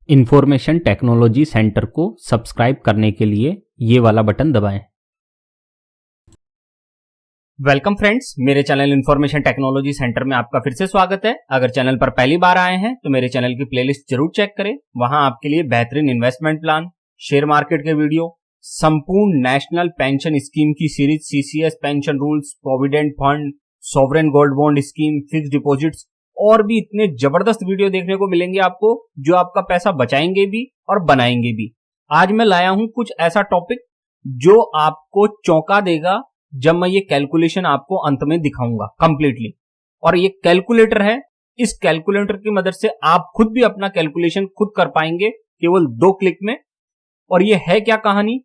Information technology centre को subscribe करने के लिए ये वाला बटन दबाएं। वेलकम फ्रेंड्स, मेरे चैनल इंफॉर्मेशन टेक्नोलॉजी सेंटर में आपका फिर से स्वागत है। अगर चैनल पर पहली बार आए हैं तो मेरे चैनल की प्लेलिस्ट जरूर चेक करें। वहां आपके लिए बेहतरीन इन्वेस्टमेंट प्लान, शेयर मार्केट के वीडियो, संपूर्ण नेशनल पेंशन स्कीम की series, CCS pension rules, provident fund, sovereign gold bond scheme, fix deposits और भी इतने जबरदस्त वीडियो देखने को मिलेंगे आपको जो आपका पैसा बचाएंगे भी और बनाएंगे भी। आज मैं लाया हूं कुछ ऐसा टॉपिक जो आपको चौंका देगा जब मैं ये कैलकुलेशन आपको अंत में दिखाऊंगा कंप्लीटली। और ये कैलकुलेटर है, इस कैलकुलेटर की मदद से आप खुद भी अपना कैलकुलेशन खुद कर पाएंगे केवल 2 क्लिक में। और ये है क्या कहानी?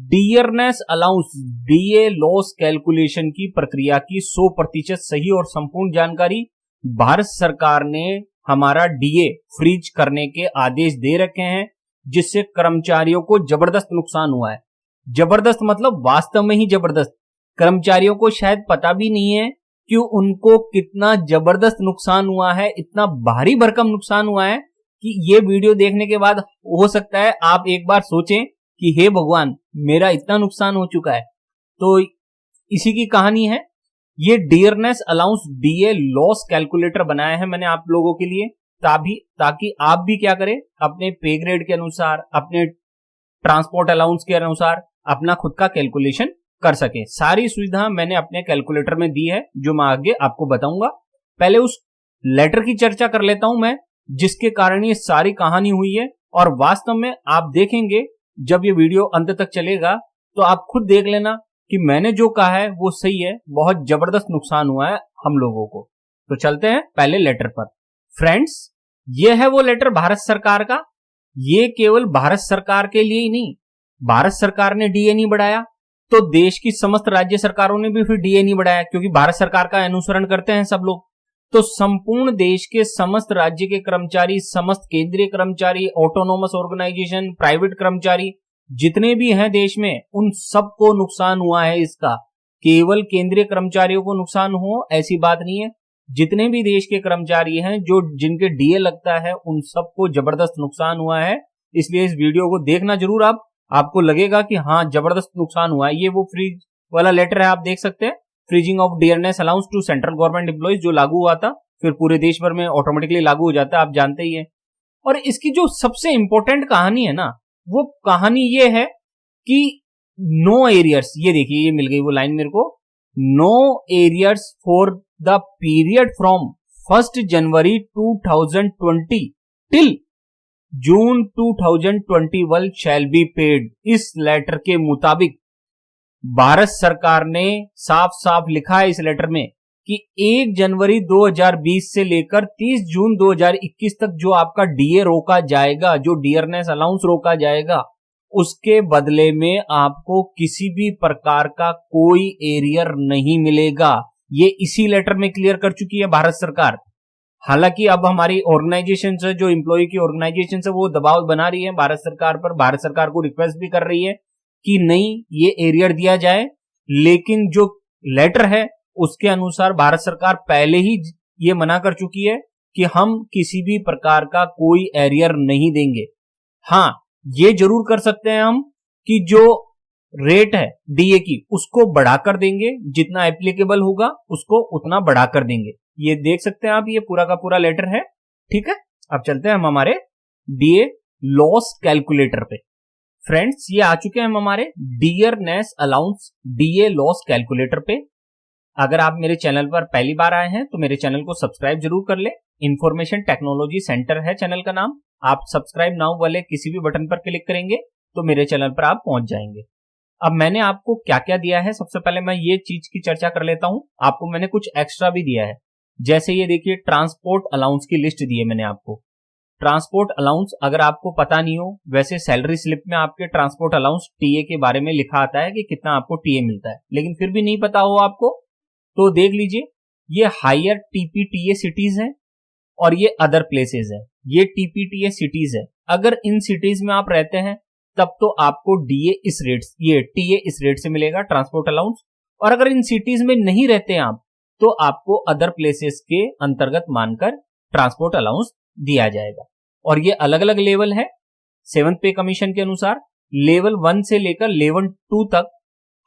Dearness allowance, DA loss calculation की प्रक्रिया की 100% सही और संपूर्ण जानकारी भारत सरकार ने हमारा डीए फ्रीज करने के आदेश दे रखे हैं, जिससे कर्मचारियों को जबरदस्त नुकसान हुआ है। जबरदस्त मतलब वास्तव में ही जबरदस्त। कर्मचारियों को शायद पता भी नहीं है कि उनको कितना जबरदस्त नुकसान हुआ है, इतना भारी भरकम नुकसान हुआ है कि ये वीडियो देखने के बाद हो सकता है आप एक बार सोचें कि हे भगवान, मेरा इतना नुकसान हो चुका है। तो इसी की कहानी है। ये dearness allowance DA loss calculator बनाया है मैंने आप लोगों के लिए, ताकि आप भी क्या करें, अपने पे ग्रेड के अनुसार, अपने ट्रांसपोर्ट अलाउंस के अनुसार अपना खुद का कैलकुलेशन कर सके। सारी सुविधा मैंने अपने कैलकुलेटर में दी है, जो मैं आगे आपको बताऊंगा। पहले उस लेटर की चर्चा कर लेता हूं मैं, जिसके कारण ये सारी कहानी हुई है। और वास्तव में आप देखेंगे जब ये वीडियो अंत तक चलेगा तो आप खुद देख लेना कि मैंने जो कहा है वो सही है। बहुत जबरदस्त नुकसान हुआ है हम लोगों को। तो चलते हैं पहले लेटर पर। फ्रेंड्स, ये है वो लेटर भारत सरकार का। ये केवल भारत सरकार के लिए ही नहीं, भारत सरकार ने डीए नहीं बढ़ाया तो देश की समस्त राज्य सरकारों ने भी फिर डीए नहीं बढ़ाया, क्योंकि भारत सरकार का अनुसरण करते हैं सब लोग। तो संपूर्ण देश के समस्त राज्य के कर्मचारी, समस्त केंद्रीय कर्मचारी, ऑटोनोमस ऑर्गेनाइजेशन, प्राइवेट कर्मचारी जितने भी हैं देश में, उन सबको नुकसान हुआ है इसका। केवल केंद्रीय कर्मचारियों को नुकसान हो ऐसी बात नहीं है। जितने भी देश के कर्मचारी हैं जो जिनके डीए लगता है, उन सबको जबरदस्त नुकसान हुआ है। इसलिए इस वीडियो को देखना जरूर। आपको लगेगा कि हाँ, जबरदस्त नुकसान हुआ है। ये वो फ्रीज वाला लेटर है, आप देख सकते हैं, freezing of dearness allowance to central government employees, जो लागू हुआ था, फिर पूरे देश भर में ऑटोमेटिकली लागू हो जाता है, आप जानते ही है। और इसकी जो सबसे इंपॉर्टेंट कहानी है ना, वो कहानी ये है कि नो एरियर्स, ये देखिए, ये मिल गई वो लाइन मेरे को, no arrears for the period from 1 January 2020 till June 2021 shall be paid. इस लेटर के मुताबिक भारत सरकार ने साफ साफ लिखा है इस लेटर में कि 1 जनवरी 2020 से लेकर 30 जून 2021 तक जो आपका डीए रोका जाएगा, जो डियरनेस अलाउंस रोका जाएगा, उसके बदले में आपको किसी भी प्रकार का कोई एरियर नहीं मिलेगा। ये इसी लेटर में क्लियर कर चुकी है भारत सरकार। हालांकि अब हमारी ऑर्गेनाइजेशन से, जो एम्प्लॉय की ऑर्गेनाइजेशन से, वो दबाव बना रही है भारत सरकार पर, भारत सरकार को रिक्वेस्ट भी कर रही है कि नहीं, ये एरियर दिया जाए। लेकिन जो लेटर है उसके अनुसार भारत सरकार पहले ही ये मना कर चुकी है कि हम किसी भी प्रकार का कोई एरियर नहीं देंगे। हाँ, ये जरूर कर सकते हैं हम कि जो रेट है डीए की, उसको बढ़ाकर देंगे, जितना एप्लीकेबल होगा उसको उतना बढ़ाकर देंगे। ये देख सकते हैं आप, ये पूरा का पूरा लेटर है। ठीक है, अब चलते हैं हम हमारे डीए लॉस कैलकुलेटर पे। फ्रेंड्स, ये आ चुके हैं हम हमारे dearness allowance DA loss calculator पे। अगर आप मेरे चैनल पर पहली बार आए हैं तो मेरे चैनल को सब्सक्राइब जरूर कर ले। इंफॉर्मेशन टेक्नोलॉजी सेंटर है चैनल का नाम। आप सब्सक्राइब नाउ वाले किसी भी बटन पर क्लिक करेंगे तो मेरे चैनल पर आप पहुंच जाएंगे। अब मैंने आपको क्या क्या दिया है, सबसे पहले मैं ये चीज की चर्चा कर लेता हूं। आपको मैंने कुछ एक्स्ट्रा भी दिया है, जैसे ये देखिए, ट्रांसपोर्ट अलाउंस की लिस्ट दी है मैंने आपको। ट्रांसपोर्ट अलाउंस अगर आपको पता नहीं हो, वैसे सैलरी स्लिप में आपके ट्रांसपोर्ट अलाउंस टीए के बारे में लिखा आता है कि कितना आपको टीए मिलता है, लेकिन फिर भी नहीं पता हो आपको तो देख लीजिए, ये हायर टीपीटीए सिटीज हैं और ये अदर प्लेसेस है। ये टीपीटीए सिटीज है। अगर इन सिटीज में आप रहते हैं तब तो आपको डीए इस रेट, ये टीए इस रेट से मिलेगा, ट्रांसपोर्ट अलाउंस। और अगर इन सिटीज में नहीं रहते आप तो आपको अदर प्लेसेस के अंतर्गत मानकर ट्रांसपोर्ट अलाउंस दिया जाएगा। और ये अलग अलग लेवल है 7th पे कमीशन के अनुसार। लेवल 1 से लेकर लेवल 2 तक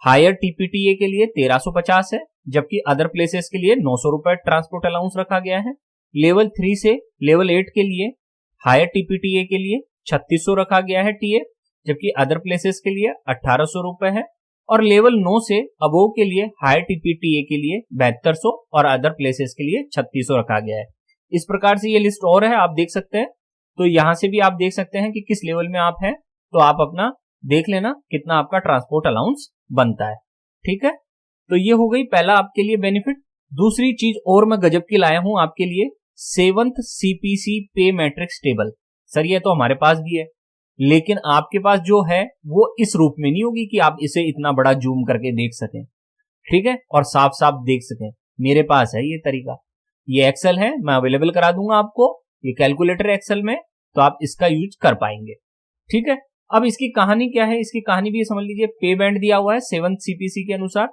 हायर टीपीटीए के लिए 1350 है, जबकि अदर प्लेसेस के लिए 900 रुपए ट्रांसपोर्ट अलाउंस रखा गया है। लेवल 3 से लेवल 8 के लिए हायर टीपीटीए के लिए 3600 रखा गया है टीए, जबकि अदर प्लेसेस के लिए 1800 रुपए है। और लेवल 9 से अबोव के लिए हायर टीपीटीए के लिए 7200 और अदर प्लेसेस के लिए 3600 रखा गया है। इस प्रकार से ये लिस्ट और है, आप देख सकते हैं। तो यहां से भी आप देख सकते हैं कि किस लेवल में आप हैं, तो आप अपना देख लेना कितना आपका ट्रांसपोर्ट अलाउंस बनता है। ठीक है, तो ये हो गई पहला आपके लिए बेनिफिट। दूसरी चीज और मैं गजब की लाया हूं आपके लिए, 7th सीपीसी पे मैट्रिक्स टेबल। सर ये तो हमारे पास भी है, लेकिन आपके पास जो है वो इस रूप में नहीं होगी कि आप इसे इतना बड़ा जूम करके देख सकें, ठीक है, और साफ साफ देख सकें। मेरे पास है ये तरीका, ये एक्सेल है, मैं अवेलेबल करा दूंगा आपको, ये कैलकुलेटर एक्सेल में, तो आप इसका यूज कर पाएंगे। ठीक है, अब इसकी कहानी क्या है, इसकी कहानी भी समझ लीजिए। पे बैंड दिया हुआ है 7th सीपीसी के अनुसार,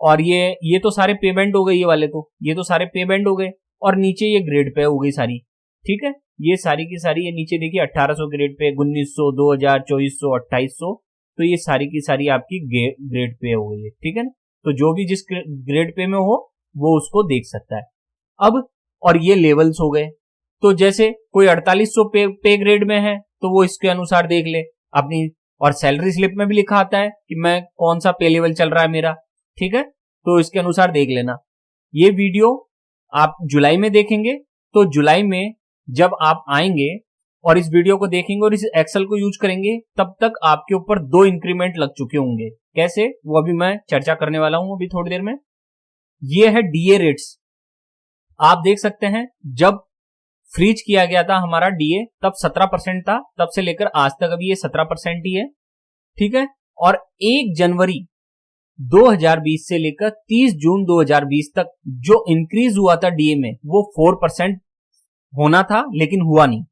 और ये तो सारे पे बैंड हो गए, ये वाले तो ये तो सारे पे बैंड हो गए, और नीचे ये ग्रेड पे हो गई सारी। ठीक है, ये सारी की सारी, ये नीचे देखिए 1800 ग्रेड पे, 1900, 2000, 2400, 2800, तो ये सारी की सारी आपकी ग्रेड पे हो गई है। ठीक है ना, तो जो भी जिस ग्रेड पे में हो वो उसको देख सकता है। अब और ये लेवल्स हो गए, तो जैसे कोई 4800 पे ग्रेड में है तो वो इसके अनुसार देख ले अपनी, और सैलरी स्लिप में भी लिखा आता है कि मैं कौन सा पे लेवल चल रहा है मेरा। ठीक है, तो इसके अनुसार देख लेना। ये वीडियो आप जुलाई में देखेंगे, तो जुलाई में जब आप आएंगे और इस वीडियो को देखेंगे और इस एक्सेल को यूज करेंगे, तब तक आपके ऊपर 2 इंक्रीमेंट लग चुके होंगे। कैसे, वो अभी मैं चर्चा करने वाला हूं अभी थोड़ी देर में। ये है डीए रेट्स, आप देख सकते हैं जब फ्रीज किया गया था हमारा डीए तब 17% था, तब से लेकर आज तक अभी ये 17% ही है। ठीक है, और 1 जनवरी 2020 से लेकर 30 जून 2020 तक जो इंक्रीज हुआ था डीए में वो 4% होना था, लेकिन हुआ नहीं।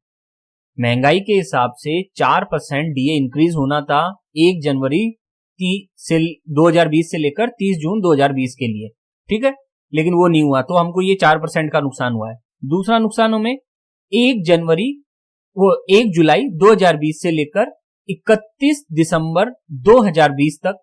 महंगाई के हिसाब से 4% डीए इंक्रीज होना था 1 जनवरी 2020 से लेकर 30 जून 2020 के लिए। ठीक है, लेकिन वो नहीं हुआ, तो हमको ये 4% का नुकसान हुआ है। दूसरा नुकसान हमें 1 जुलाई 2020 से लेकर 31 दिसंबर 2020 तक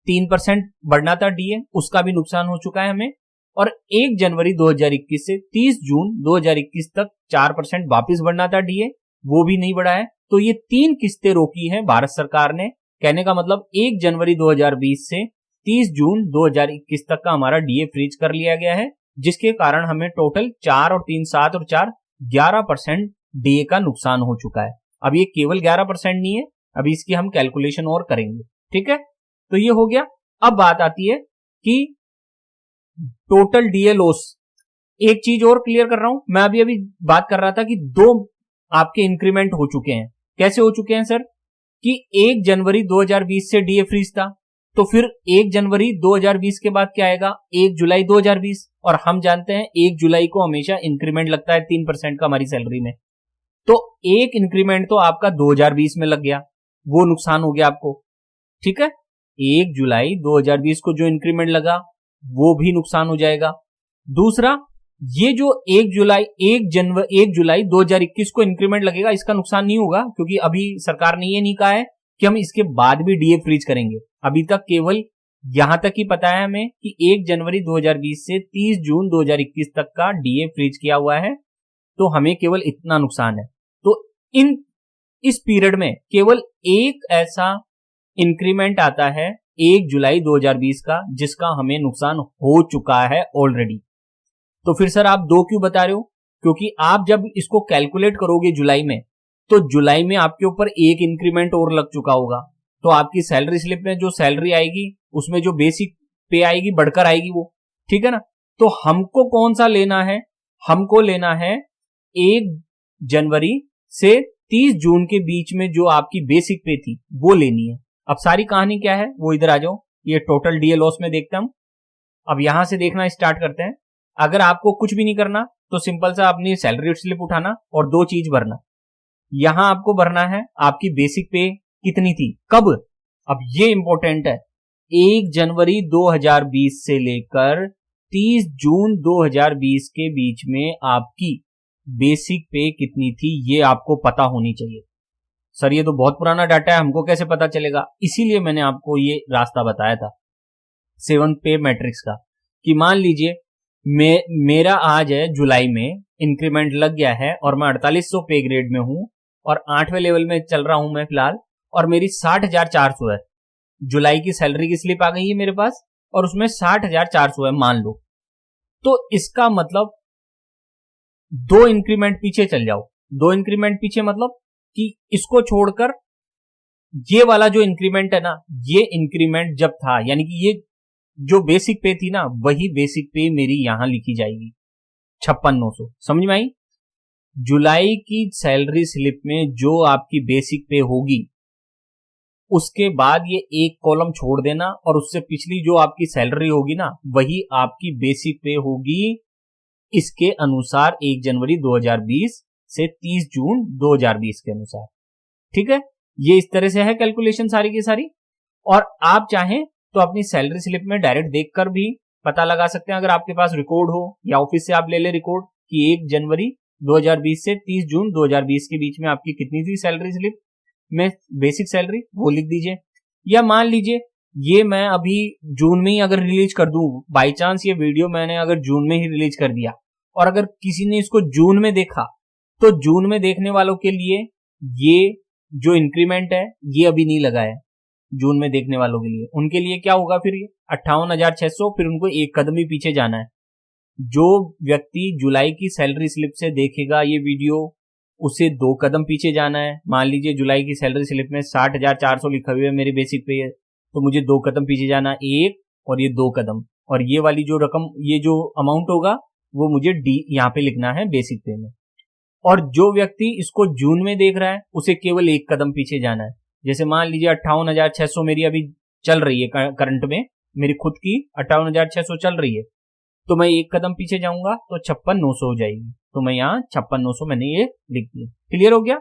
3% बढ़ना था डीए, उसका भी नुकसान हो चुका है हमें। और 1 जनवरी 2021 से 30 जून 2021 तक 4% वापस बढ़ना था डीए, वो भी नहीं बढ़ा है। तो ये 3 किस्तें रोकी है भारत सरकार ने। कहने का मतलब 1 जनवरी 2020 से 30 जून 2021 तक का हमारा डीए फ्रीज कर लिया गया है, जिसके कारण हमें टोटल 4 और 3 7 और 4 11% डीए का नुकसान हो चुका है। अब ये केवल 11% नहीं है, अभी इसकी हम कैलकुलेशन और करेंगे। ठीक है, तो ये हो गया। अब बात आती है कि टोटल डीए लॉस। एक चीज और क्लियर कर रहा हूं, मैं अभी बात कर रहा था कि 2 आपके इंक्रीमेंट हो चुके हैं। कैसे हो चुके हैं सर, कि 1 जनवरी 2020 से डीए फ्रीज था, तो फिर 1 जनवरी 2020 के बाद क्या आएगा, 1 जुलाई 2020, और हम जानते हैं 1 जुलाई को हमेशा इंक्रीमेंट लगता है 3% का हमारी सैलरी में। तो एक इंक्रीमेंट तो आपका 2020 में लग गया, वो नुकसान हो गया आपको। ठीक है, 1 जुलाई 2020 को जो इंक्रीमेंट लगा वो भी नुकसान हो जाएगा। दूसरा, ये जो 1 जुलाई 2021 को इंक्रीमेंट लगेगा, इसका नुकसान नहीं होगा, क्योंकि अभी सरकार ने ये नहीं कहा है कि हम इसके बाद भी डीए फ्रीज करेंगे। अभी तक केवल यहां तक ही पता है हमें कि 1 जनवरी 2020 से 30 जून 2021 तक का डीए फ्रीज किया हुआ है, तो हमें केवल इतना नुकसान है। तो इस पीरियड में केवल एक ऐसा इंक्रीमेंट आता है 1 जुलाई 2020 का, जिसका हमें नुकसान हो चुका है ऑलरेडी। तो फिर सर आप 2 क्यों बता रहे हो, क्योंकि आप जब इसको कैलकुलेट करोगे जुलाई में, तो जुलाई में आपके ऊपर एक इंक्रीमेंट और लग चुका होगा, तो आपकी सैलरी स्लिप में जो सैलरी आएगी उसमें जो बेसिक पे आएगी बढ़कर आएगी वो। ठीक है ना, तो हमको कौन सा लेना है, हमको लेना है 1 जनवरी से 30 जून के बीच में जो आपकी बेसिक पे थी वो लेनी है। अब सारी कहानी क्या है वो इधर आ जाओ, ये टोटल डीए लॉस में देखते हम। अब यहां से देखना स्टार्ट करते हैं। अगर आपको कुछ भी नहीं करना तो सिंपल सा अपनी सैलरी स्लिप उठाना और 2 चीज भरना। यहां आपको भरना है आपकी बेसिक पे कितनी थी, कब, अब ये इंपॉर्टेंट है, 1 जनवरी 2020 से लेकर 30 जून 2020 के बीच में आपकी बेसिक पे कितनी थी ये आपको पता होनी चाहिए। सर ये तो बहुत पुराना डाटा है, हमको कैसे पता चलेगा? इसीलिए मैंने आपको ये रास्ता बताया था 7 पे मैट्रिक्स का, कि मान लीजिए मेरा आज है जुलाई में, इंक्रीमेंट लग गया है और मैं 4800 पे ग्रेड में हूं और 8वें लेवल में चल रहा हूं मैं फिलहाल, और मेरी 60,400 है। जुलाई की सैलरी की स्लिप आ गई है मेरे पास और उसमें 60,400 है मान लो। तो इसका मतलब 2 इंक्रीमेंट पीछे चल जाओ। 2 इंक्रीमेंट पीछे मतलब कि इसको छोड़कर ये वाला जो इंक्रीमेंट है ना, ये इंक्रीमेंट जब था, यानी कि ये जो बेसिक पे थी ना, वही बेसिक पे मेरी यहां लिखी जाएगी 56,900। समझ में आई? जुलाई की सैलरी स्लिप में जो आपकी बेसिक पे होगी उसके बाद ये एक कॉलम छोड़ देना और उससे पिछली जो आपकी सैलरी होगी ना, वही आपकी बेसिक पे होगी इसके अनुसार 1 जनवरी 2020 से 30 जून 2020 के अनुसार। ठीक है, ये इस तरह से है कैलकुलेशन सारी की सारी। और आप चाहें तो अपनी सैलरी स्लिप में डायरेक्ट देखकर भी पता लगा सकते हैं, अगर आपके पास रिकॉर्ड हो या ऑफिस से आप ले ले रिकॉर्ड कि 1 जनवरी 2020 से 30 जून 2020 के बीच में आपकी कितनी थी सैलरी स्लिप में बेसिक सैलरी, वो लिख दीजिए। या मान लीजिए ये मैं अभी जून में ही अगर रिलीज कर दूं, बाई चांस ये वीडियो मैंने अगर जून में ही रिलीज कर दिया और अगर किसी ने इसको जून में देखा, तो जून में देखने वालों के लिए ये जो इंक्रीमेंट है ये अभी नहीं लगा है। जून में देखने वालों के लिए, उनके लिए क्या होगा फिर? ये 58,600, फिर उनको एक कदम ही पीछे जाना है। जो व्यक्ति जुलाई की सैलरी स्लिप से देखेगा ये वीडियो, उसे 2 कदम पीछे जाना है। मान लीजिए जुलाई की सैलरी स्लिप में 60,400 लिखा हुआ है मेरी बेसिक पे है, तो मुझे 2 कदम पीछे जाना, 1 और ये 2 कदम, और ये वाली जो रकम, ये जो अमाउंट होगा वो मुझे डी यहाँ पे लिखना है बेसिक पे में। और जो व्यक्ति इसको जून में देख रहा है उसे केवल 1 कदम पीछे जाना है। जैसे मान लीजिए 58,600 मेरी अभी चल रही है करंट में, मेरी खुद की 58,600 चल रही है, तो मैं 1 कदम पीछे जाऊंगा तो 56,900 हो जाएगी। तो मैं यहाँ 56,900 मैंने ये लिख दिया। क्लियर हो गया?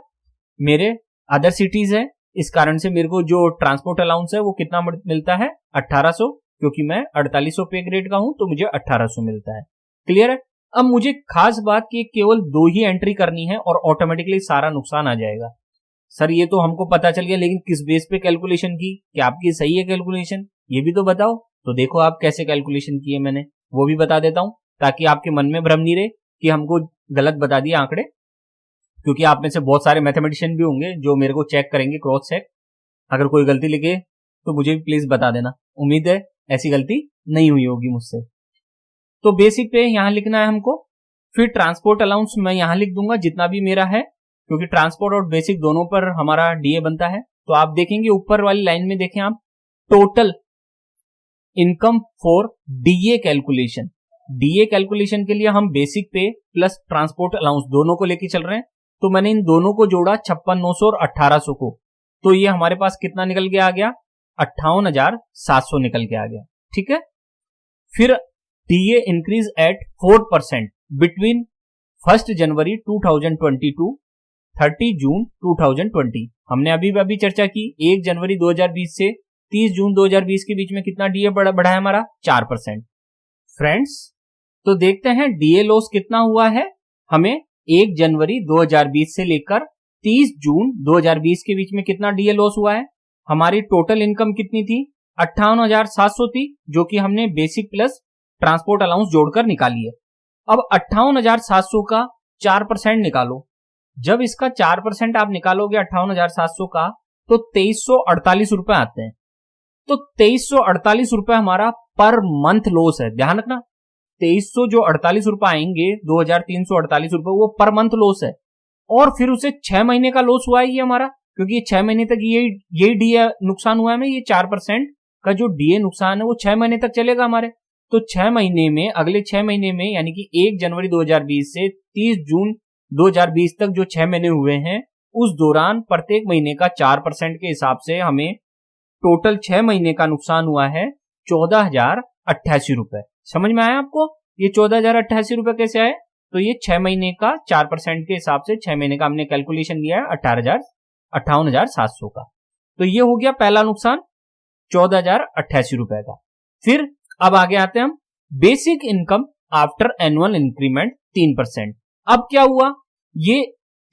मेरे अदर सिटीज है, इस कारण से मेरे को जो ट्रांसपोर्ट अलाउंस है वो कितना मिलता है? 1800, क्योंकि मैं 4800 पे ग्रेड का हूं तो मुझे 1800 मिलता है। क्लियर है? अब मुझे खास बात की केवल 2 ही एंट्री करनी है और ऑटोमेटिकली सारा नुकसान आ जाएगा। सर ये तो हमको पता चल गया, लेकिन किस बेस पे कैलकुलेशन की? क्या आपकी सही है कैलकुलेशन? ये भी तो बताओ। तो देखो आप कैसे कैलकुलेशन की है मैंने, वो भी बता देता हूं, ताकि आपके मन में भ्रम नहीं रहे कि हमको गलत बता दिए आंकड़े। क्योंकि आप में से बहुत सारे मैथमेटिशियन भी होंगे जो मेरे को चेक करेंगे, क्रॉस चेक। अगर कोई गलती लिखे तो मुझे भी प्लीज बता देना। उम्मीद है ऐसी गलती नहीं हुई होगी मुझसे। तो बेसिक पे यहां लिखना है हमको, फिर ट्रांसपोर्ट अलाउंस मैं यहां लिख दूंगा जितना भी मेरा है, क्योंकि ट्रांसपोर्ट और बेसिक दोनों पर हमारा डीए बनता है। तो आप देखेंगे ऊपर वाली लाइन में, देखें आप, total income for DA calculation. DA calculation के लिए हम बेसिक पे प्लस ट्रांसपोर्ट अलाउंस दोनों को लेके चल रहे हैं। तो मैंने इन दोनों को जोड़ा 56,900 और 1800 को, तो ये हमारे पास कितना निकल के आ गया? 58,700 निकल के आ गया। ठीक है, फिर डीए इंक्रीज एट 4% बिटवीन 1 जनवरी 2022 30 जून 2020। हमने अभी चर्चा की 1 जनवरी 2020 से 30 जून 2020 के बीच में कितना डीए बढ़ा है हमारा? 4%। फ्रेंड्स, तो देखते हैं डीए लॉस कितना हुआ है हमें 1 जनवरी 2020 से लेकर 30 जून 2020 के बीच में कितना डीए लॉस हुआ है। हमारी टोटल इनकम कितनी थी? 58,700 थी, जो कि हमने बेसिक प्लस ट्रांसपोर्ट अलाउंस जोड़कर निकाली है। अब 58,700 का 4% निकालो। जब इसका 4% आप निकालोगे 58,700 का, तो 2348 रुपए आते हैं। तो 2348 रुपए हमारा पर मंथ लॉस है। ध्यान रखना, 2300 जो 48 रुपए आएंगे, 2348 रुपए, वो पर मंथ लॉस है। और फिर उसे 6 महीने का लॉस हुआ है ये हमारा, क्योंकि 6 महीने तक यही डीए नुकसान हुआ है हमें। ये 4% का जो डीए नुकसान है वो 6 महीने तक चलेगा हमारे। तो 6 महीने में, अगले 6 महीने में, यानी कि 1 जनवरी 2020 से 30 जून 2020 तक जो 6 महीने हुए हैं, उस दौरान प्रत्येक महीने का 4% के हिसाब से हमें टोटल 6 महीने का नुकसान हुआ है 14,088 रुपए। समझ में आया आपको? ये 14,088 रुपए कैसे आए? तो ये 6 महीने का 4% के हिसाब से 6 महीने का हमने कैलकुलेशन किया है 58,700 का। तो ये हो गया पहला नुकसान 14,088 रुपए का। फिर अब आगे आते हैं हम, basic income after annual increment 3%। अब क्या हुआ, ये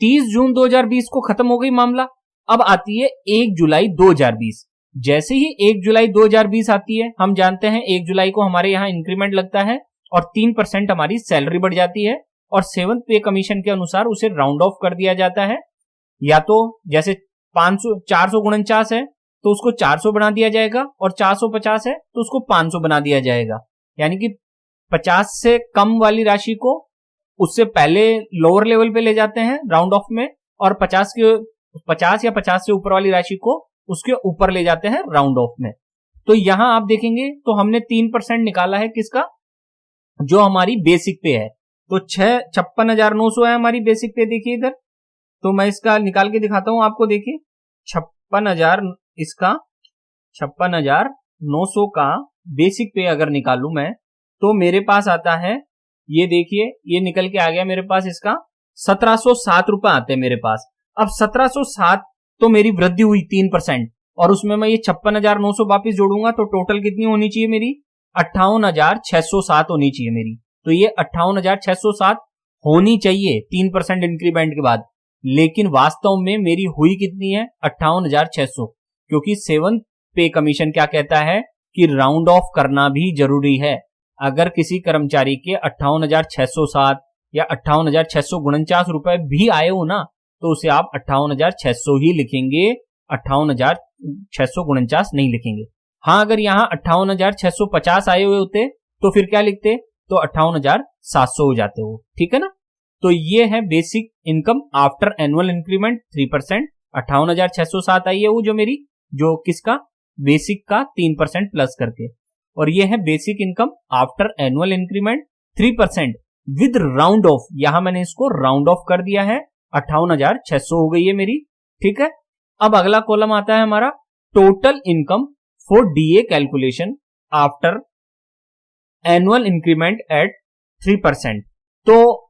30 जून 2020 को खत्म हो गई मामला। अब आती है 1 जुलाई 2020। जैसे ही 1 जुलाई 2020 आती है, हम जानते हैं 1 जुलाई को हमारे यहाँ इंक्रीमेंट लगता है और 3% हमारी सैलरी बढ़ जाती है और 7th पे कमीशन के अनुसार उसे राउंड ऑफ कर दिया जाता है। या तो जैसे 449 है तो उसको 400 बना दिया जाएगा और 450 है तो उसको 500 बना दिया जाएगा। यानी कि 50 से कम वाली राशि को उससे पहले लोअर लेवल पे ले जाते हैं राउंड ऑफ में, और 50 या 50 से ऊपर वाली राशि को उसके ऊपर ले जाते हैं राउंड ऑफ में। तो यहां आप देखेंगे तो हमने 3% निकाला है किसका, जो हमारी बेसिक पे है। तो 56,900 है हमारी बेसिक पे। देखिए इधर तो मैं इसका निकाल के दिखाता हूं आपको। देखिए 56,900 का बेसिक पे अगर निकालू मैं तो मेरे पास आता है, ये देखिए ये निकल के आ गया मेरे पास, इसका 1707 रुपए आते हैं मेरे पास। अब 1707 तो मेरी वृद्धि हुई 3% और उसमें मैं ये 56,900 वापिस जोड़ूंगा तो टोटल कितनी होनी चाहिए मेरी, 58,607 होनी चाहिए मेरी। तो ये 58,607 होनी चाहिए 3% इंक्रीमेंट के बाद, लेकिन वास्तव में मेरी हुई कितनी है, 58,600। क्योंकि 7th पे कमीशन क्या कहता है कि राउंड ऑफ करना भी जरूरी है। अगर किसी कर्मचारी के 58,607 या 58,649 रुपए भी आए हो ना तो उसे आप 58,600 ही लिखेंगे, 58,649 नहीं लिखेंगे। हाँ, अगर यहाँ 58,650 आए हुए होते तो फिर क्या लिखते, तो 58,700 हो जाते हो। ठीक है ना। तो ये है basic income after annual increment 3%। 58,607 आई है वो जो मेरी, जो किसका, बेसिक का 3% प्लस करके। और ये है basic income after annual increment 3% with round of. यहां मैंने इसको राउंड ऑफ कर दिया है, 58,600 हो गई है मेरी। ठीक है। अब अगला कॉलम आता है हमारा total income for DA calculation after annual increment at 3%। तो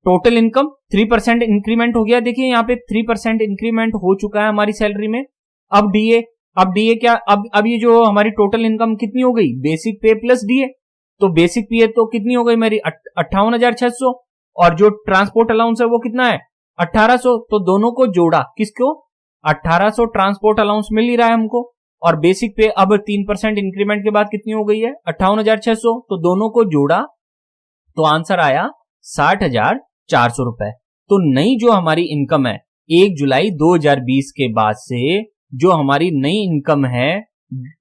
टोटल इनकम 3% इंक्रीमेंट हो गया। देखिए यहाँ पे 3% इंक्रीमेंट हो चुका है हमारी सैलरी में। अब डीए क्या, अब ये जो हमारी टोटल इनकम कितनी हो गई, बेसिक पे प्लस डीए। तो बेसिक पे तो कितनी हो गई मेरी, 58,600, और जो ट्रांसपोर्ट अलाउंस है वो कितना है, 1,800। तो दोनों को जोड़ा, किसको, 1,800 ट्रांसपोर्ट अलाउंस मिल ही रहा है हमको, और बेसिक पे अब 3% इंक्रीमेंट के बाद कितनी हो गई है, 58,600। तो दोनों को जोड़ा तो आंसर आया 60,400 रुपए। तो नई जो हमारी इनकम है 1 जुलाई 2020 के बाद से, जो हमारी नई इनकम है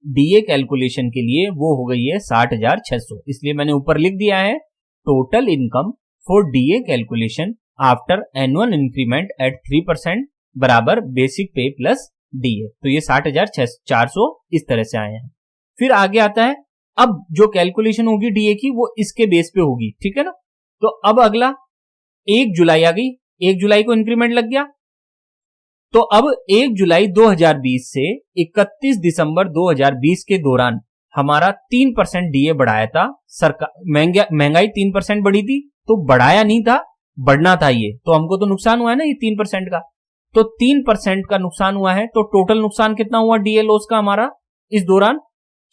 डीए कैलकुलेशन के लिए, वो हो गई है 60,600। इसलिए मैंने ऊपर लिख दिया है total income for DA calculation after annual increment at 3% बराबर बेसिक पे प्लस डीए। तो ये 60,400 इस तरह से आए हैं। फिर आगे आता है, अब जो कैलकुलेशन होगी डीए की वो इसके बेस पे होगी। ठीक है ना। तो अब अगला 1 जुलाई आ गई, 1 जुलाई को इंक्रीमेंट लग गया। तो अब 1 जुलाई 2020 से 31 दिसंबर 2020 के दौरान हमारा 3% डीए बढ़ाया था सरकार। महंगाई 3% बढ़ी थी तो बढ़ाया नहीं था, बढ़ना था ये। तो हमको तो नुकसान हुआ है ना ये 3% का। तो 3% का नुकसान हुआ है। तो टोटल नुकसान कितना हुआ डीए लॉस का हमारा इस दौरान,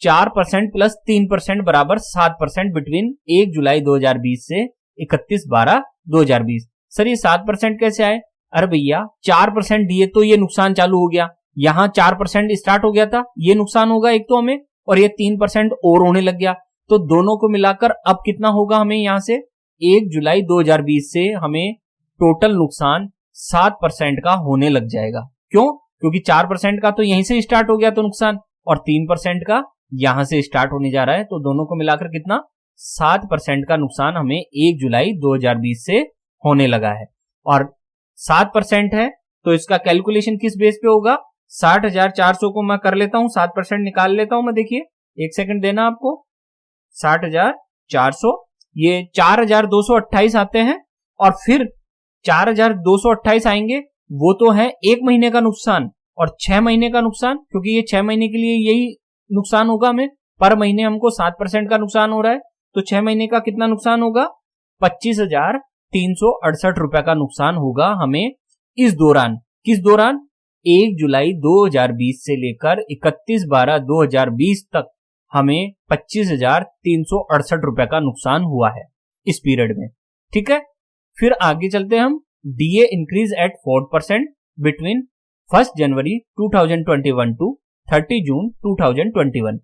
4% प्लस 3% बराबर 7% बिटवीन 1 जुलाई 2020 से 31/12/2020। सर ये 7% कैसे आए, अरे भैया 4% दिए तो ये नुकसान चालू हो गया। यहां 4% स्टार्ट हो गया था, ये नुकसान होगा एक तो हमें, और ये 3% और होने लग गया। तो दोनों को मिलाकर अब कितना होगा हमें, यहां से 1 जुलाई 2020 से हमें टोटल नुकसान 7% का होने लग जाएगा। क्यों, क्योंकि 4% का तो यहीं से स्टार्ट हो गया तो नुकसान, और 3% का यहां से स्टार्ट होने जा रहा है। तो दोनों को मिलाकर कितना, 7% का नुकसान हमें 1 जुलाई 2020 से होने लगा है। और 7% है तो इसका कैलकुलेशन किस बेस पे होगा, 60,400 को मैं कर लेता हूं, 7% निकाल लेता हूं मैं। देखिए 1 सेकंड देना आपको। 60,400 ये 4,228 आते हैं, और फिर 4,228 आएंगे वो तो है 1 महीने का नुकसान और 6 महीने का नुकसान, क्योंकि ये 6 महीने के लिए यही नुकसान होगा हमें। पर महीने हमको 7% का नुकसान हो रहा है, तो 6 महीने का कितना नुकसान होगा, 25,368 रुपए का नुकसान होगा हमें इस दौरान। किस दौरान, 1 जुलाई 2020 से लेकर 31/12/2020 तक हमें 25,368 रुपए का नुकसान हुआ है इस पीरियड में। ठीक है। फिर आगे चलते हैं हम, DA increase at 4% between 1 January 2021 to 30 June 2021।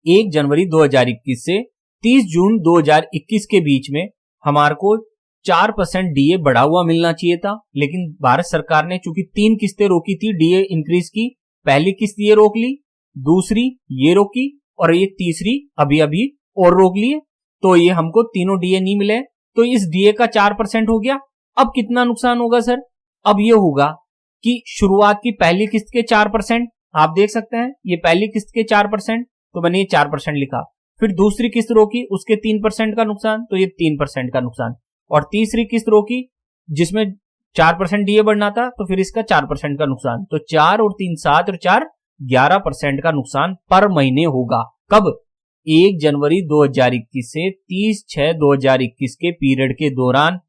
1 जनवरी 2021 से 30 जून 2021 के बीच में हमारे को 4% डीए बढ़ा हुआ मिलना चाहिए था, लेकिन भारत सरकार ने चूंकि 3 किस्तें रोकी थी डीए इंक्रीज की, पहली किस्त ये रोक ली, दूसरी ये रोकी और ये तीसरी अभी अभी और रोक लिए, तो ये हमको तीनों डीए नहीं मिले, तो इस डीए का 4% हो गया। अब कितना नुकसान होगा सर? अब ये होगा कि शुरुआत की पहली किस्त के 4%, आप देख सकते हैं ये पहली किस्त के 4%, तो मैंने ये 4% लिखा। फिर दूसरी किस्त रोकी, उसके 3% का नुकसान, तो ये 3% का नुकसान, और तीसरी किस्त रोकी जिसमें 4% डीए बढ़ना था, तो फिर इसका 4% का नुकसान, तो 4 और 3 7 और 4 11% का नुकसान पर महीने होगा। कब? 1 जनवरी 2021 से 30/6/2021 के पीरियड के दौरान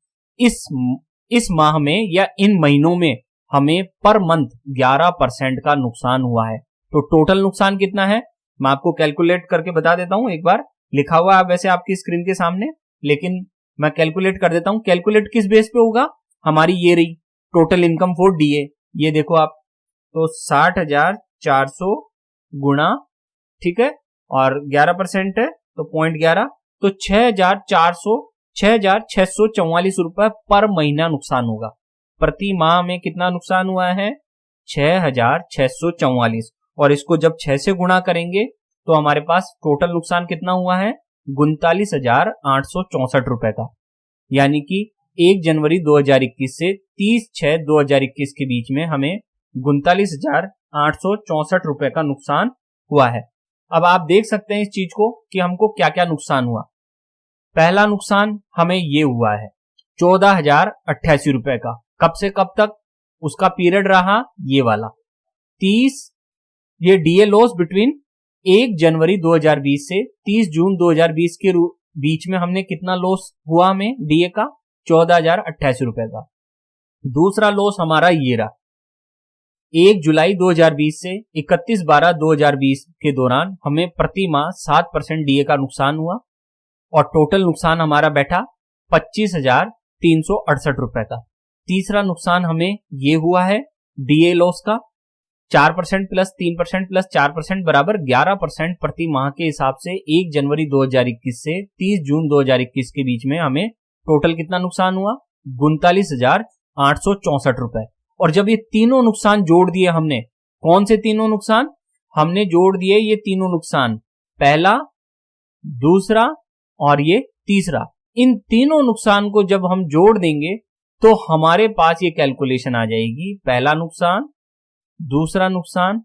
इस माह में या इन महीनों में हमें पर मंथ 11% का नुकसान हुआ है। तो टोटल नुकसान कितना है मैं आपको कैलकुलेट करके बता देता हूं। एक बार लिखा हुआ है वैसे आपकी स्क्रीन के सामने, लेकिन मैं कैलकुलेट कर देता हूं। कैलकुलेट किस बेस पे होगा? हमारी ये रही टोटल इनकम फॉर डीए, ये देखो आप, तो 60,400 गुणा, ठीक है, और 11% है तो 0.11, तो 6,644 रुपए पर महीना नुकसान होगा। प्रति माह में कितना नुकसान हुआ है? 6,644, और इसको जब 6 से गुणा करेंगे तो हमारे पास टोटल नुकसान कितना हुआ है? 39,864 रुपए का। यानी कि 1 जनवरी 2021 से 30/6/2021 के बीच में हमें 39,864 रुपए का नुकसान हुआ है। अब आप देख सकते हैं इस चीज को कि हमको क्या क्या नुकसान हुआ। पहला नुकसान हमें ये हुआ है 14,088 रुपए का। कब से कब तक? उसका पीरियड रहा ये वाला 30, ये डीए लॉस बिटवीन 1 जनवरी 2020 से 30 जून 2020 के बीच में हमने कितना लॉस हुआ हमें डीए का? 14,088 रुपए का। दूसरा लॉस हमारा ये रहा 1 जुलाई 2020 से 31/12/2020 के दौरान हमें प्रति माह 7% डीए का नुकसान हुआ, और टोटल नुकसान हमारा बैठा 25,368 रुपए का। तीसरा नुकसान हमें ये हुआ है डीए लॉस का 4% प्लस 3% प्लस 4% बराबर 11% प्रति माह के हिसाब से 1 जनवरी 2021 से 30 जून 2021 के बीच में हमें टोटल कितना नुकसान हुआ? 39,864 रुपए। और जब ये तीनों नुकसान जोड़ दिए हमने, कौन से तीनों नुकसान? हमने जोड़ दिए ये तीनों नुकसान, पहला, दूसरा और ये तीसरा। इन तीनों नुकसान को जब हम जोड़ देंगे तो हमारे पास ये कैलकुलेशन आ जाएगी। पहला नुकसान, दूसरा नुकसान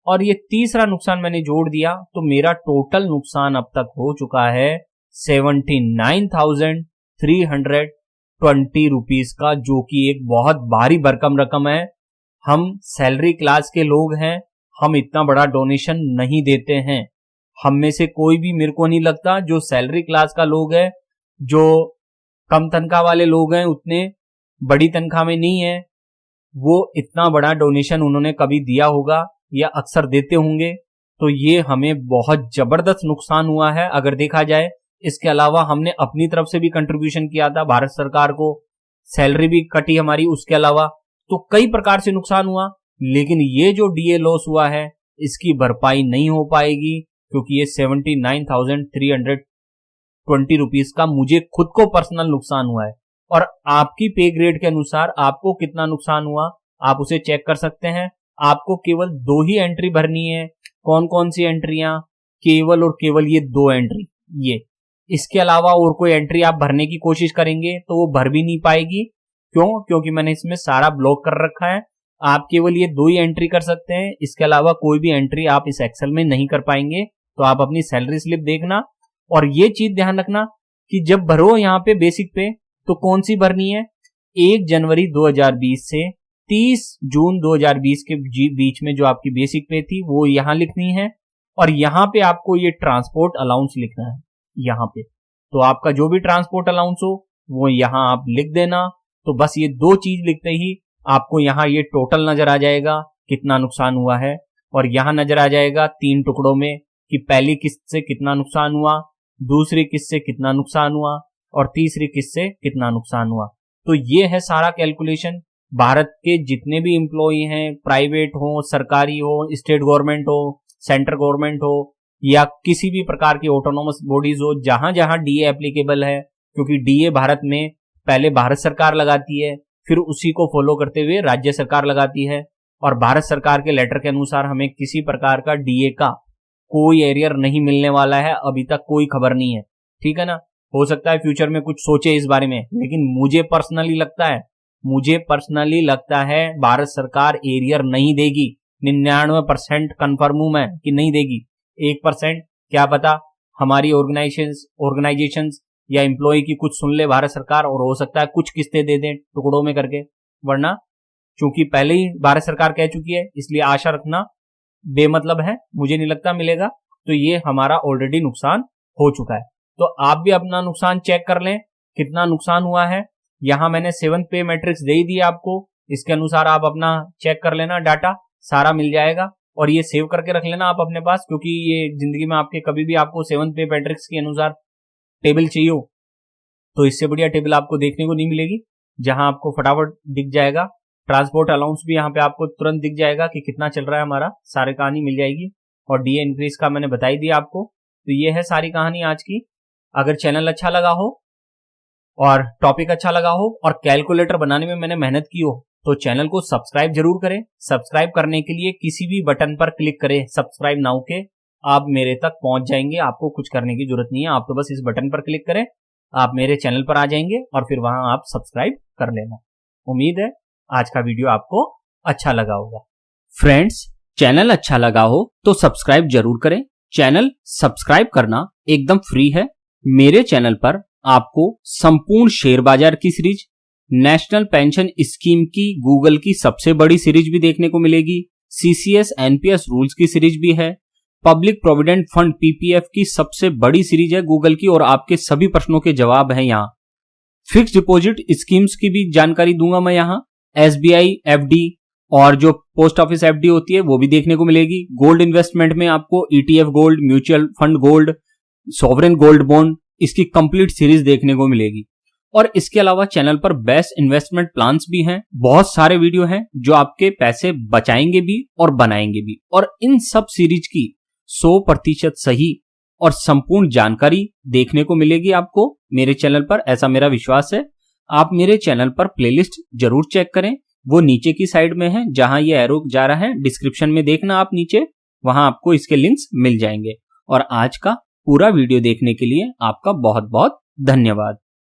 और ये तीसरा नुकसान मैंने जोड़ दिया, तो मेरा टोटल नुकसान अब तक हो चुका है 79,320 रुपीज का, जो कि एक बहुत भारी भरकम रकम है। हम सैलरी क्लास के लोग हैं, हम इतना बड़ा डोनेशन नहीं देते हैं। हम में से कोई भी, मेरे को नहीं लगता, जो सैलरी क्लास का लोग है, जो कम तनख्वाह वाले लोग हैं, उतने बड़ी तनख्वाह में नहीं है, वो इतना बड़ा डोनेशन उन्होंने कभी दिया होगा या अक्सर देते होंगे। तो ये हमें बहुत जबरदस्त नुकसान हुआ है अगर देखा जाए। इसके अलावा हमने अपनी तरफ से भी कंट्रीब्यूशन किया था भारत सरकार को, सैलरी भी कटी हमारी उसके अलावा, तो कई प्रकार से नुकसान हुआ। लेकिन ये जो डीए लॉस हुआ है इसकी भरपाई नहीं हो पाएगी, क्योंकि ये 79,320 रुपीज का मुझे खुद को पर्सनल नुकसान हुआ है। और आपकी पे ग्रेड के अनुसार आपको कितना नुकसान हुआ आप उसे चेक कर सकते हैं। आपको केवल 2 ही एंट्री भरनी है। कौन कौन सी एंट्रियां? केवल और केवल ये 2 एंट्री, ये। इसके अलावा और कोई एंट्री आप भरने की कोशिश करेंगे तो वो भर भी नहीं पाएगी। क्यों? क्योंकि मैंने इसमें सारा ब्लॉक कर रखा है। आप केवल ये 2 ही एंट्री कर सकते हैं, इसके अलावा कोई भी एंट्री आप इस एक्सेल में नहीं कर पाएंगे। तो आप अपनी सैलरी स्लिप देखना और ये चीज ध्यान रखना कि जब भरो यहाँ पे बेसिक पे, तो कौन सी भरनी है? 1 जनवरी 2020 से 30 जून 2020 के बीच में जो आपकी बेसिक पे थी वो यहाँ लिखनी है, और यहाँ पे आपको ये ट्रांसपोर्ट अलाउंस लिखना है यहाँ पे। तो आपका जो भी ट्रांसपोर्ट अलाउंस हो वो यहाँ आप लिख देना। तो बस ये 2 चीज लिखते ही आपको यहाँ ये टोटल नजर आ जाएगा कितना नुकसान हुआ है, और यहाँ नजर आ जाएगा 3 टुकड़ों में कि पहली किस्त से कितना नुकसान हुआ, दूसरी किस्त से कितना नुकसान हुआ और तीसरी किस्त से कितना नुकसान हुआ। तो ये है सारा कैलकुलेशन। भारत के जितने भी एम्प्लॉई हैं, प्राइवेट हो, सरकारी हो, स्टेट गवर्नमेंट हो, सेंट्रल गवर्नमेंट हो, या किसी भी प्रकार की ऑटोनोमस बॉडीज हो, जहां जहां डीए एप्लीकेबल है, क्योंकि डीए भारत में पहले भारत सरकार लगाती है, फिर उसी को फॉलो करते हुए राज्य सरकार लगाती है, और भारत सरकार के लेटर के अनुसार हमें किसी प्रकार का डीए का कोई एरियर नहीं मिलने वाला है। अभी तक कोई खबर नहीं है, ठीक है ना। हो सकता है फ्यूचर में कुछ सोचे इस बारे में, लेकिन मुझे पर्सनली लगता है भारत सरकार एरियर नहीं देगी। 99% कंफर्म हूं मैं कि नहीं देगी। 1% क्या पता हमारी ऑर्गेनाइजेशंस या एम्प्लॉय की कुछ सुन ले भारत सरकार, और हो सकता है कुछ किस्तें दे दें टुकड़ों में करके। वरना चूंकि पहले ही भारत सरकार कह चुकी है, इसलिए आशा रखना बेमतलब है, मुझे नहीं लगता मिलेगा। तो ये हमारा ऑलरेडी नुकसान हो चुका है। तो आप भी अपना नुकसान चेक कर लें, कितना नुकसान हुआ है। यहां मैंने 7th पे मैट्रिक्स दे ही दिया आपको, इसके अनुसार आप अपना चेक कर लेना, डाटा सारा मिल जाएगा। और ये सेव करके रख लेना आप अपने पास, क्योंकि ये जिंदगी में आपके कभी भी आपको 7th पे मैट्रिक्स के अनुसार टेबल चाहिए हो तो इससे बढ़िया टेबल आपको देखने को नहीं मिलेगी, जहां आपको फटाफट दिख जाएगा। ट्रांसपोर्ट अलाउंस भी यहाँ पे आपको तुरंत दिख जाएगा कि कितना चल रहा है हमारा, सारी कहानी मिल जाएगी। और डीए इंक्रीज का मैंने बता ही दिया आपको। तो ये है सारी कहानी आज की। अगर चैनल अच्छा लगा हो और टॉपिक अच्छा लगा हो और कैलकुलेटर बनाने में मैंने मेहनत की हो, तो चैनल को सब्सक्राइब जरूर करें। सब्सक्राइब करने के लिए किसी भी बटन पर क्लिक करें सब्सक्राइब नाउ के, आप मेरे तक पहुंच जाएंगे। आपको कुछ करने की जरूरत नहीं है, आप तो बस इस बटन पर क्लिक करें, आप मेरे चैनल पर आ जाएंगे और फिर वहां आप सब्सक्राइब कर लेना। उम्मीद है आज का वीडियो आपको अच्छा लगा होगा। फ्रेंड्स, चैनल अच्छा लगा हो तो सब्सक्राइब जरूर करें। चैनल सब्सक्राइब करना एकदम फ्री है। मेरे चैनल पर आपको संपूर्ण शेयर बाजार की सीरीज, नेशनल पेंशन स्कीम की गूगल की सबसे बड़ी सीरीज भी देखने को मिलेगी, सीसीएस एनपीएस रूल्स की सीरीज भी है, पब्लिक प्रोविडेंट फंड पीपीएफ की सबसे बड़ी सीरीज है गूगल की, और आपके सभी प्रश्नों के जवाब हैं यहाँ। फिक्स डिपॉजिट स्कीम्स की भी जानकारी दूंगा मैं यहाँ, एसबीआई एफडी और जो पोस्ट ऑफिस एफडी होती है वो भी देखने को मिलेगी। गोल्ड इन्वेस्टमेंट में आपको ETF gold, mutual fund gold, sovereign gold bond, इसकी कंप्लीट सीरीज देखने को मिलेगी। और इसके अलावा चैनल पर बेस्ट इन्वेस्टमेंट प्लान्स भी हैं। बहुत सारे वीडियो हैं जो आपके पैसे बचाएंगे भी और बनाएंगे भी, और इन सब सीरीज की 100% सही और संपूर्ण जानकारी देखने को मिलेगी आपको मेरे चैनल पर, ऐसा मेरा विश्वास है। आप मेरे चैनल पर प्लेलिस्ट जरूर चेक करें, वो नीचे की साइड में है, जहां ये एरो जा रहा है डिस्क्रिप्शन में देखना आप नीचे, वहां आपको इसके लिंक्स मिल जाएंगे। और आज का पूरा वीडियो देखने के लिए आपका बहुत बहुत धन्यवाद।